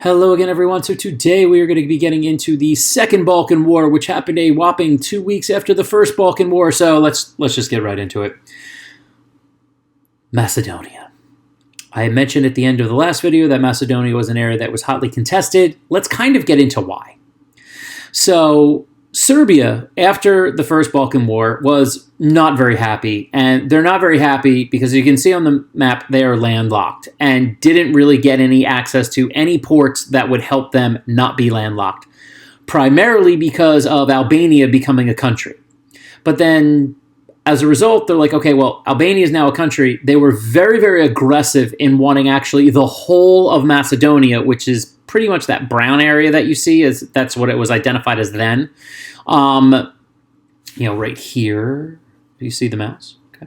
Hello again, everyone. So today we are going to be getting into the Second Balkan War, which happened a whopping 2 weeks after the First Balkan War. So let's just get right into it. Macedonia. I mentioned at the end of the last video that Macedonia was an area that was hotly contested. Let's kind of get into why. So Serbia, after the First Balkan War, was not very happy. And they're not very happy because you can see on the map they are landlocked and didn't really get any access to any ports that would help them not be landlocked, primarily because of Albania becoming a country. But then as a result, they're like, okay, well, Albania is now a country. They were very, very aggressive in wanting actually the whole of Macedonia, which is pretty much that brown area that you see. That's what it was identified as then. Right here, do you see the mouse? Okay.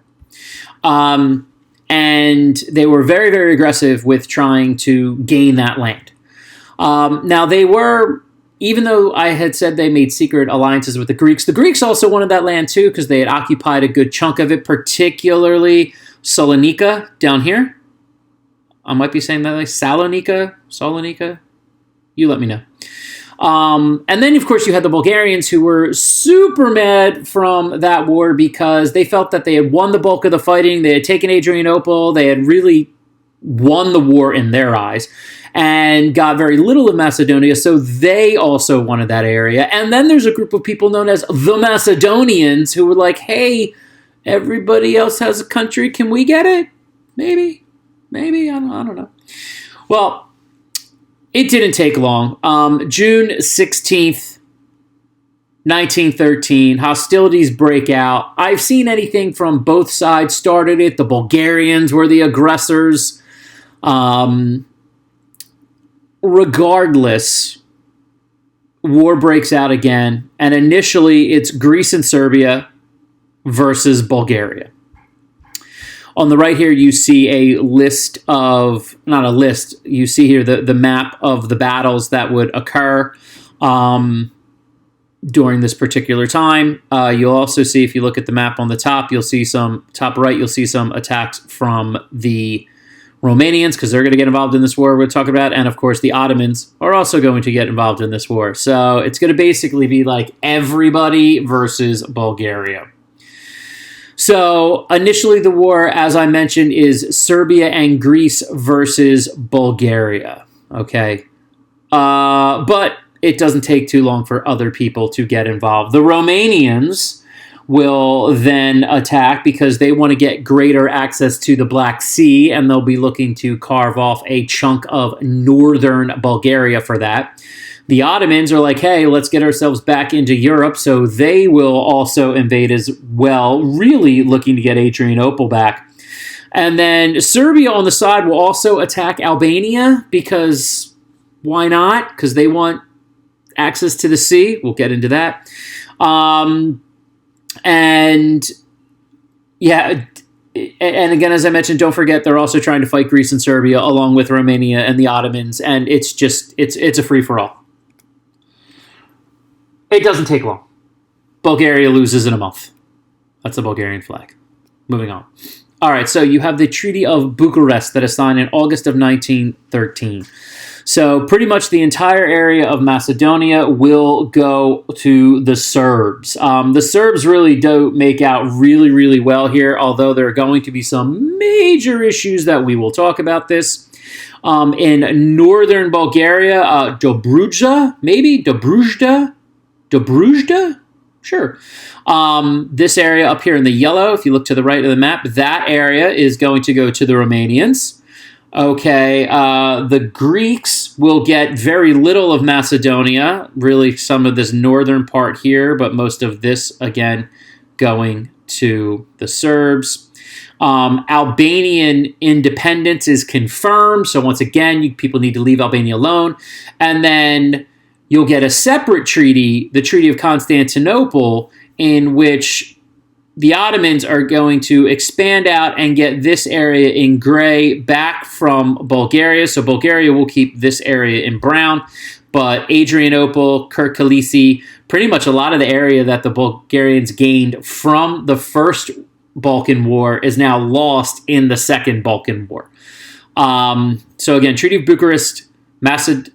And they were very, very aggressive with trying to gain that land. Now, they were, even though I had said they made secret alliances with the Greeks also wanted that land too because they had occupied a good chunk of it, particularly Salonika down here. I might be saying that like Salonika. You let me know. And then, of course, you had the Bulgarians who were super mad from that war because they felt that they had won the bulk of the fighting. They had taken Adrianople. They had really won the war in their eyes and got very little of Macedonia. So they also wanted that area. And then there's a group of people known as the Macedonians who were like, hey, everybody else has a country. Can we get it? Maybe. I don't know. Well, it didn't take long. June 16th, 1913, hostilities break out. I've seen anything from both sides started it. The Bulgarians were the aggressors. Regardless, war breaks out again. And initially, it's Greece and Serbia versus Bulgaria. On the right here, you see a list of, not a list, you see here the map of the battles that would occur during this particular time. You'll also see, if you look at the map on the top, you'll see top right, you'll see some attacks from the Romanians, because they're going to get involved in this war we're talking about. And, of course, the Ottomans are also going to get involved in this war. So it's going to basically be like everybody versus Bulgaria. So initially the war, as I mentioned, is Serbia and Greece versus Bulgaria. Okay. But it doesn't take too long for other people to get involved. The Romanians will then attack because they want to get greater access to the Black Sea, and they'll be looking to carve off a chunk of northern Bulgaria for that. The Ottomans are like, hey, let's get ourselves back into Europe, so they will also invade as well, really looking to get Adrianople back. And then Serbia on the side will also attack Albania, because why not? Because they want access to the sea. We'll get into that. And again, as I mentioned, don't forget, they're also trying to fight Greece and Serbia along with Romania and the Ottomans, and it's a free-for-all. It doesn't take long. Bulgaria loses in a month. That's the Bulgarian flag. Moving on. All right, so you have the Treaty of Bucharest that is signed in August of 1913. So pretty much the entire area of Macedonia will go to the Serbs. The Serbs really do make out really, really well here, although there are going to be some major issues that we will talk about this. In northern Bulgaria, Dobruzha? Sure. This area up here in the yellow, if you look to the right of the map, that area is going to go to the Romanians. Okay, the Greeks will get very little of Macedonia, really some of this northern part here, but most of this, again, going to the Serbs. Albanian independence is confirmed, so once again, people need to leave Albania alone. And then you'll get a separate treaty, the Treaty of Constantinople, in which the Ottomans are going to expand out and get this area in gray back from Bulgaria. So Bulgaria will keep this area in brown, but Adrianople, Kirkkalisi, pretty much a lot of the area that the Bulgarians gained from the First Balkan War is now lost in the Second Balkan War. So again, Treaty of Bucharest Macedonia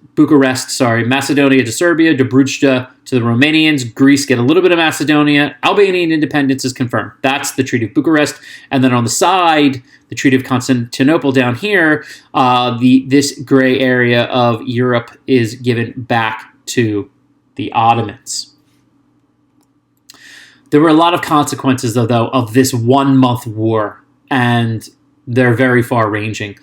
to Serbia, Dobruja to the Romanians, Greece get a little bit of Macedonia, Albanian independence is confirmed. That's the Treaty of Bucharest. And then on the side, the Treaty of Constantinople down here, this gray area of Europe is given back to the Ottomans. There were a lot of consequences, though, of this 1 month war, and they're very far-ranging.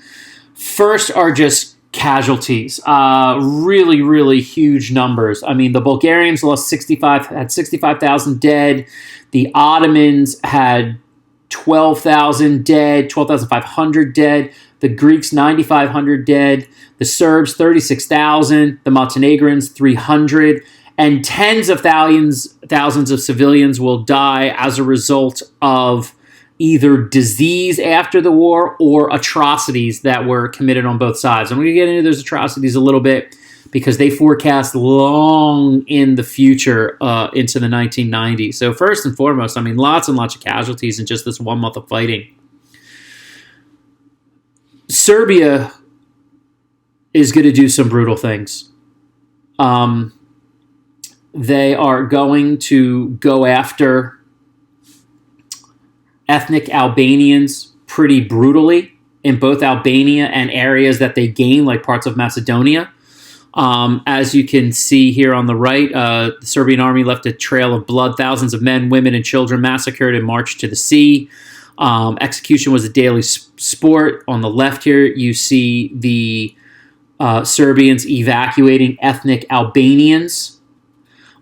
First are just casualties, really, really huge numbers. I mean, the Bulgarians had 65,000 dead. The Ottomans had 12,000 dead, 12,500 dead. The Greeks, 9,500 dead. The Serbs, 36,000. The Montenegrins, 300. And tens of thousands of civilians will die as a result of either disease after the war or atrocities that were committed on both sides. I'm going to get into those atrocities a little bit because they forecast long in the future into the 1990s. So first and foremost, I mean, lots and lots of casualties in just this 1 month of fighting. Serbia is going to do some brutal things. They are going to go after ethnic Albanians pretty brutally in both Albania and areas that they gain, like parts of Macedonia. As you can see here on the right, the Serbian army left a trail of blood, thousands of men, women, and children massacred and marched to the sea. Execution was a daily sport. On the left here, you see the Serbians evacuating ethnic Albanians.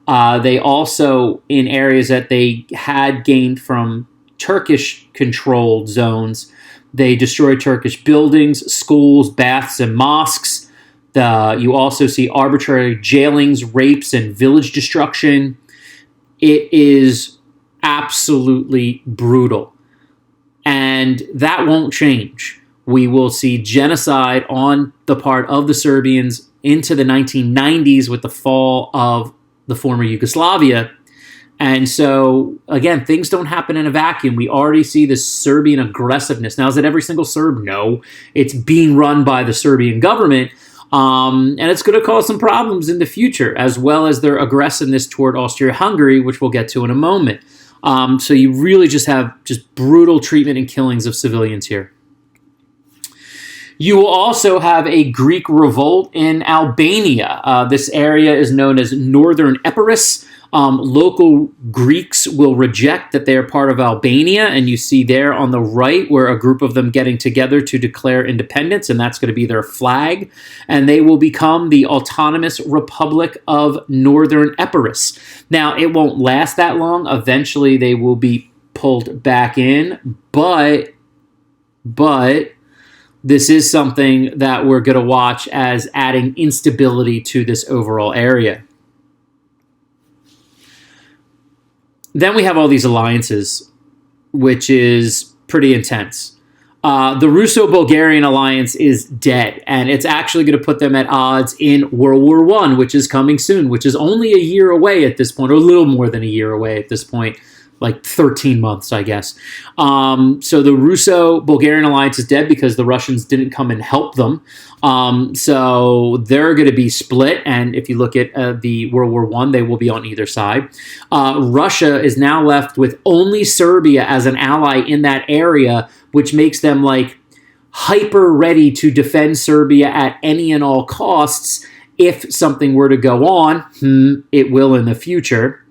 They also, in areas that they had gained from Turkish-controlled zones, they destroyed Turkish buildings, schools, baths, and mosques. You also see arbitrary jailings, rapes, and village destruction. It is absolutely brutal. And that won't change. We will see genocide on the part of the Serbians into the 1990s with the fall of the former Yugoslavia. And so, again, things don't happen in a vacuum. We already see this Serbian aggressiveness. Now, is it every single Serb? No. It's being run by the Serbian government. And it's going to cause some problems in the future, as well as their aggressiveness toward Austria-Hungary, which we'll get to in a moment. So you really just have just brutal treatment and killings of civilians here. You will also have a Greek revolt in Albania. This area is known as Northern Epirus. Local Greeks will reject that they are part of Albania, and you see there on the right where a group of them getting together to declare independence, and that's going to be their flag, and they will become the Autonomous Republic of Northern Epirus. Now, it won't last that long. Eventually, they will be pulled back in, but this is something that we're going to watch as adding instability to this overall area. Then we have all these alliances, which is pretty intense. The Russo-Bulgarian alliance is dead, and it's actually going to put them at odds in World War I, which is coming soon, which is only a year away at this point, or a little more than a year away at this point. Like 13 months, I guess. So the Russo-Bulgarian alliance is dead because the Russians didn't come and help them. So they're going to be split. And if you look at the World War I, they will be on either side. Russia is now left with only Serbia as an ally in that area, which makes them like hyper ready to defend Serbia at any and all costs. If something were to go on, it will in the future.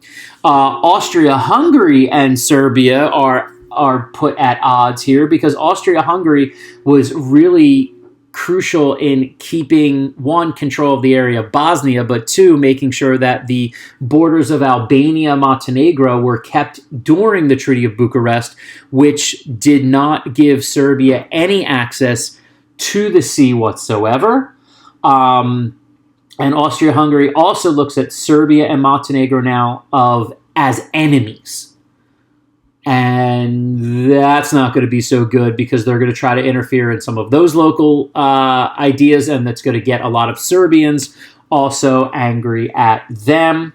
Austria-Hungary and Serbia are put at odds here because Austria-Hungary was really crucial in keeping, one, control of the area of Bosnia, but two, making sure that the borders of Albania, Montenegro were kept during the Treaty of Bucharest, which did not give Serbia any access to the sea whatsoever. And Austria-Hungary also looks at Serbia and Montenegro now as enemies. And that's not going to be so good because they're going to try to interfere in some of those local ideas, and that's going to get a lot of Serbians also angry at them.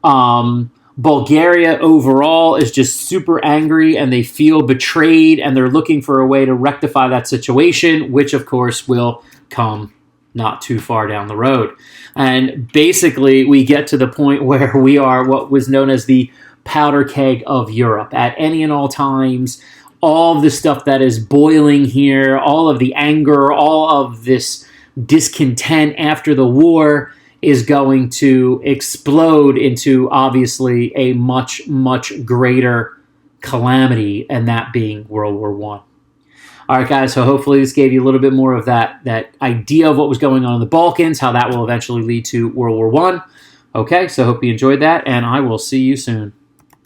Bulgaria overall is just super angry, and they feel betrayed, and they're looking for a way to rectify that situation, which, of course, will come not too far down the road. And basically, we get to the point where we are what was known as the powder keg of Europe. At any and all times, all of the stuff that is boiling here, all of the anger, all of this discontent after the war is going to explode into, obviously, a much, much greater calamity, and that being World War I. All right, guys, so hopefully this gave you a little bit more of that idea of what was going on in the Balkans, how that will eventually lead to World War I. Okay, so hope you enjoyed that, and I will see you soon.